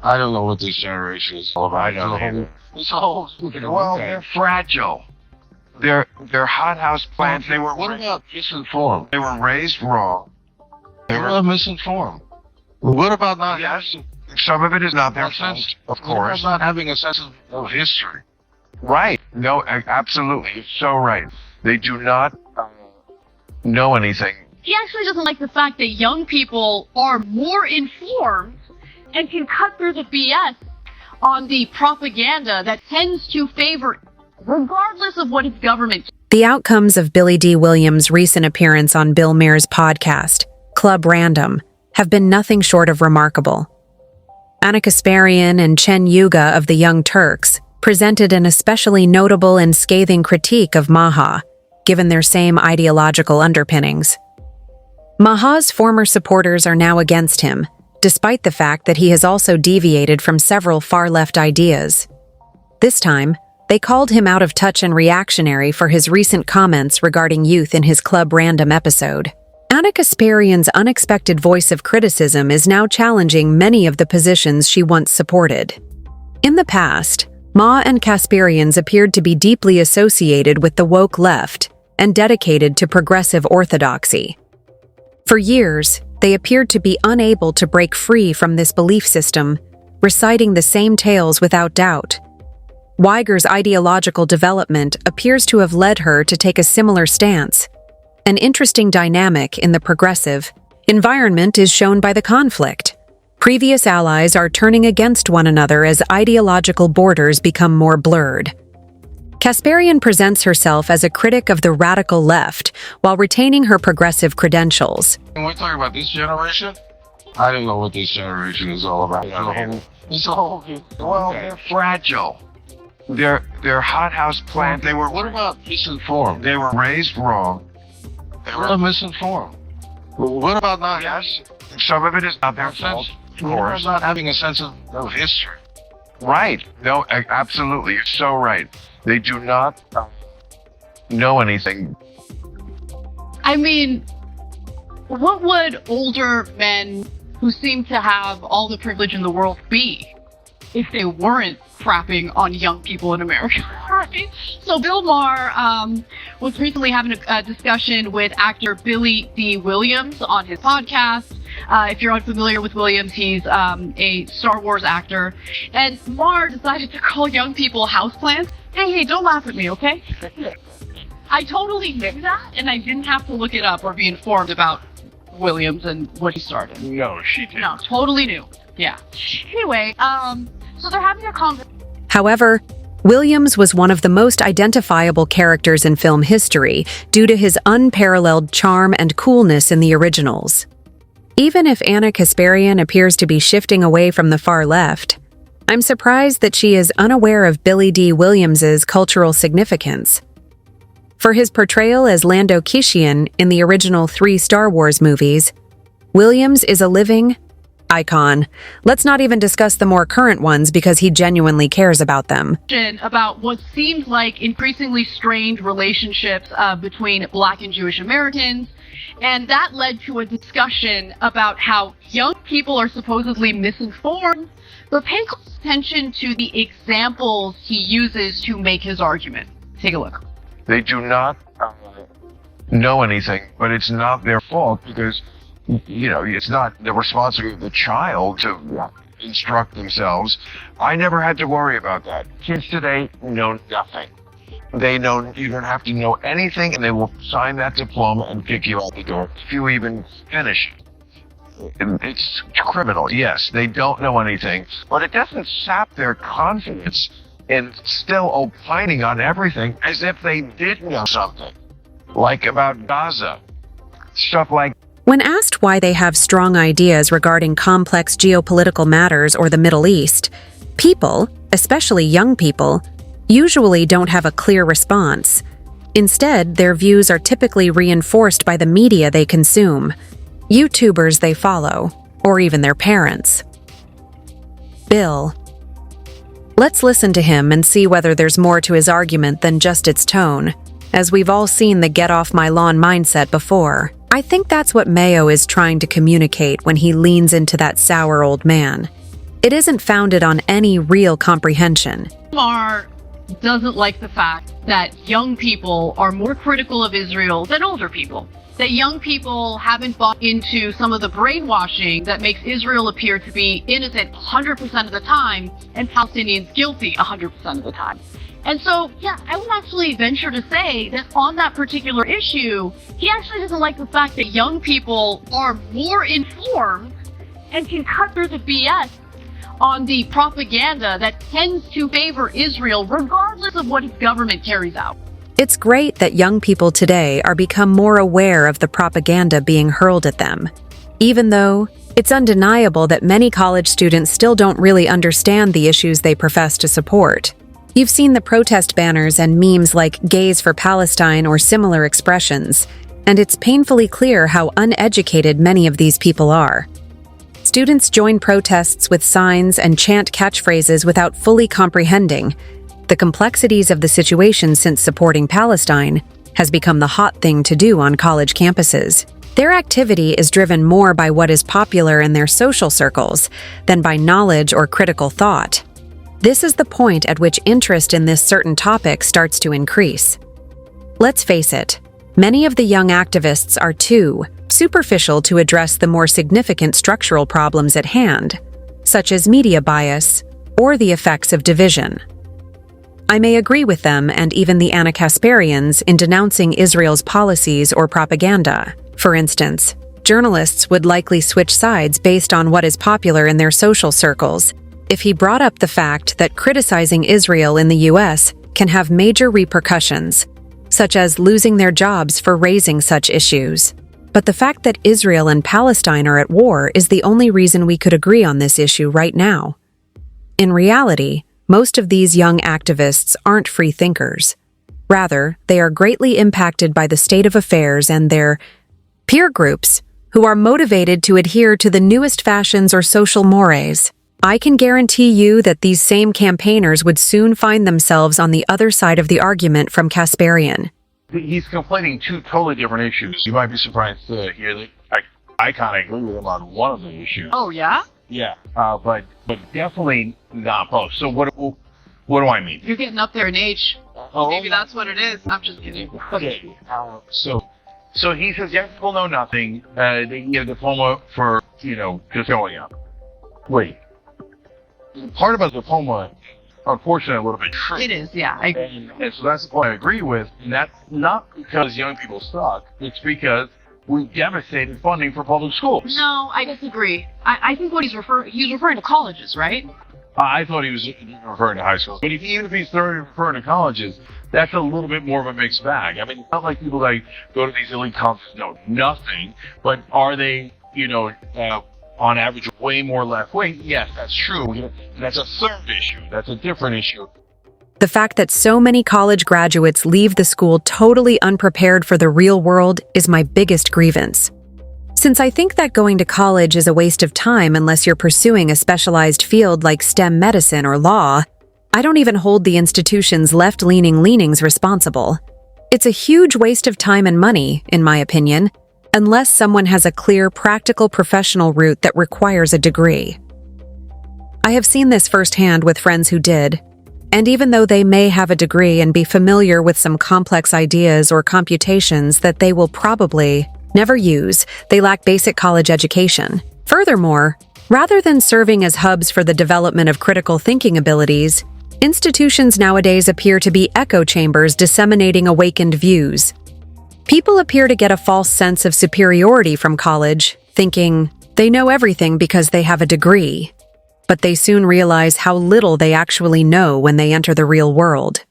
I don't know what this generation is all about. I don't either. Well, they're fragile. They're hothouse plants. They were What about misinformed? They were raised wrong. They were misinformed. What about not? Yes. Some of it is not their Not fault, sense, of What course. about not having a sense of history? Right. No, absolutely. You're so right. They do not know anything. He actually doesn't like the fact that young people are more informed and can cut through the BS on the propaganda that tends to favor, regardless of what its government. The outcomes of Billy D. Williams' recent appearance on Bill Maher's podcast, Club Random, have been nothing short of remarkable. Anna Kasparian and Chen Yuga of the Young Turks presented an especially notable and scathing critique of Maher, given their same ideological underpinnings. Maher's former supporters are now against him, despite the fact that he has also deviated from several far-left ideas. This time, they called him out of touch and reactionary for his recent comments regarding youth in his Club Random episode. Anna Kasparian's unexpected voice of criticism is now challenging many of the positions she once supported. In the past, Ma and Kasparians appeared to be deeply associated with the woke left and dedicated to progressive orthodoxy. For years, they appeared to be unable to break free from this belief system, reciting the same tales without doubt. Weiger's ideological development appears to have led her to take a similar stance. An interesting dynamic in the progressive environment is shown by the conflict. Previous allies are turning against one another as ideological borders become more blurred. Kasparian presents herself as a critic of the radical left while retaining her progressive credentials. When we talk about this generation, I don't know what this generation is all about. Well, they're fragile. They're hothouse plants. They were. what about misinformed? They were raised wrong. They were misinformed. What about not? Yes. Some of it is not their Not fault, sense, of What about course. not having a sense of history? Right. No, absolutely. You're so right. They do not know anything. I mean, what would older men who seem to have all the privilege in the world be if they weren't crapping on young people in America? Right? So Bill Maher was recently having a discussion with actor Billy D. Williams on his podcast. If you're unfamiliar with Williams, he's a Star Wars actor. And Maher decided to call young people houseplants. Hey, don't laugh at me, okay? I totally knew that, and I didn't have to look it up or be informed about Williams and what he started. No, she didn't. No, totally new. Yeah. Anyway, so they're having a conversation. However, Williams was one of the most identifiable characters in film history due to his unparalleled charm and coolness in the originals. Even if Anna Kasparian appears to be shifting away from the far left, I'm surprised that she is unaware of Billy D. Williams's cultural significance. For his portrayal as Lando Calrissian in the original 3 Star Wars movies, Williams is a living icon. Let's not even discuss the more current ones because he genuinely cares about them. About what seemed like increasingly strained relationships between Black and Jewish Americans, and that led to a discussion about how young people are supposedly misinformed, but pay close attention to the examples he uses to make his argument. Take a look. They do not know anything, but it's not their fault because, it's not the responsibility of the child to instruct themselves. I never had to worry about that. Kids today know nothing. They know you don't have to know anything, and they will sign that diploma and kick you out the door if you even finish it. It's criminal, yes. They don't know anything, but it doesn't sap their confidence in still opining on everything as if they did know something, like about Gaza. Stuff like. When asked why they have strong ideas regarding complex geopolitical matters or the Middle East, people, especially young people, usually don't have a clear response. Instead, their views are typically reinforced by the media they consume, YouTubers they follow, or even their parents. Bill. Let's listen to him and see whether there's more to his argument than just its tone, as we've all seen the get off my lawn mindset before. I think that's what Mayo is trying to communicate when he leans into that sour old man. It isn't founded on any real comprehension. Maher doesn't like the fact that young people are more critical of Israel than older people. That young people haven't bought into some of the brainwashing that makes Israel appear to be innocent 100% of the time and Palestinians guilty 100% of the time. And so, yeah, I would actually venture to say that on that particular issue, he actually doesn't like the fact that young people are more informed and can cut through the BS on the propaganda that tends to favor Israel regardless of what his government carries out. It's great that young people today are become more aware of the propaganda being hurled at them, even though it's undeniable that many college students still don't really understand the issues they profess to support. You've seen the protest banners and memes like "Gays for Palestine" or similar expressions, and it's painfully clear how uneducated many of these people are. Students join protests with signs and chant catchphrases without fully comprehending the complexities of the situation, since supporting Palestine has become the hot thing to do on college campuses. Their activity is driven more by what is popular in their social circles than by knowledge or critical thought. This is the point at which interest in this certain topic starts to increase. Let's face it, many of the young activists are too superficial to address the more significant structural problems at hand, such as media bias or the effects of division. I may agree with them and even the Kasparians in denouncing Israel's policies or propaganda. For instance, journalists would likely switch sides based on what is popular in their social circles if he brought up the fact that criticizing Israel in the US can have major repercussions, such as losing their jobs for raising such issues. But the fact that Israel and Palestine are at war is the only reason we could agree on this issue right now. In reality, most of these young activists aren't free thinkers. Rather, they are greatly impacted by the state of affairs and their peer groups, who are motivated to adhere to the newest fashions or social mores. I can guarantee you that these same campaigners would soon find themselves on the other side of the argument from Kasparian. He's conflating two totally different issues. You might be surprised to hear that I kind of agree with him on one of the issues. Oh, yeah? Yeah, but definitely not both. So what do I mean? You're getting up there in age. Maybe that's what it is. I'm just kidding. Okay. So he says young people know nothing. They can get a diploma for just going up. Wait. Part about the diploma, unfortunately, a little bit true. It is, yeah. And so that's the point I agree with. And that's not because young people suck. It's because we devastated funding for public schools. No, I disagree. I think what he's referring to colleges, right? I thought he was referring to high schools. But even if he's referring to colleges, that's a little bit more of a mixed bag. I mean, not like people that go to these elite conferences know nothing, but are they, on average, way more left-wing? Yes, that's true. And that's a third issue. That's a different issue. The fact that so many college graduates leave the school totally unprepared for the real world is my biggest grievance. Since I think that going to college is a waste of time unless you're pursuing a specialized field like STEM medicine or law, I don't even hold the institution's left-leaning leanings responsible. It's a huge waste of time and money, in my opinion, unless someone has a clear, practical professional route that requires a degree. I have seen this firsthand with friends who did, and even though they may have a degree and be familiar with some complex ideas or computations that they will probably never use, they lack basic college education. Furthermore, rather than serving as hubs for the development of critical thinking abilities, institutions nowadays appear to be echo chambers disseminating awakened views. People appear to get a false sense of superiority from college, thinking they know everything because they have a degree. But they soon realize how little they actually know when they enter the real world.